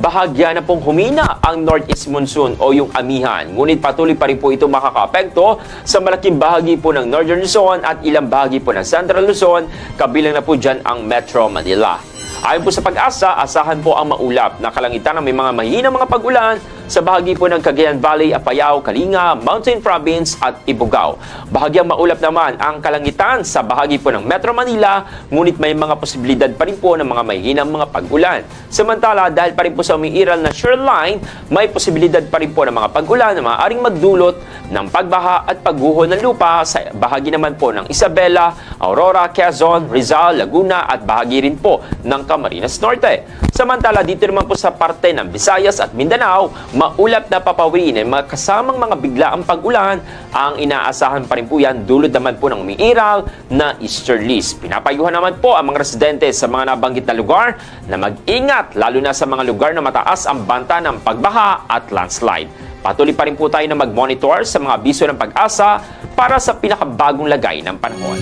bahagya na pong humina ang northeast monsoon o yung amihan. Ngunit patuloy pa rin po ito makakaapekto sa malaking bahagi po ng northern Luzon at ilang bahagi po ng central Luzon, kabilang na po dyan ang Metro Manila. Ayon po sa Pag-asa, asahan po ang maulap na kalangitan ng may mga mahinang mga pag-ulan sa bahagi po ng Cagayan Valley, Apayao, Kalinga, Mountain Province at Ibugao. Bahagyang maulap naman ang kalangitan sa bahagi po ng Metro Manila, ngunit may mga posibilidad pa rin po ng mga mahinang mga pag-ulan. Samantala, dahil pa rin po sa umiiral na shoreline, may posibilidad pa rin po ng mga pag-ulan na maaaring magdulot ng pagbaha at pagguho ng lupa sa bahagi naman po ng Isabela, Aurora, Quezon, Rizal, Laguna at bahagi rin po ng Camarines Norte. Samantala, dito naman po sa parte ng Visayas at Mindanao, maulap na papawin ay mga kasamang mga biglaang pag-ulan ang inaasahan pa rin po yan dulot naman po ng umiiral na easterlies. Pinapayuhan naman po ang mga residente sa mga nabanggit na lugar na mag-ingat lalo na sa mga lugar na mataas ang banta ng pagbaha at landslide. Patuloy pa rin po tayo na mag-monitor sa mga abiso ng Pag-asa para sa pinakabagong lagay ng panahon.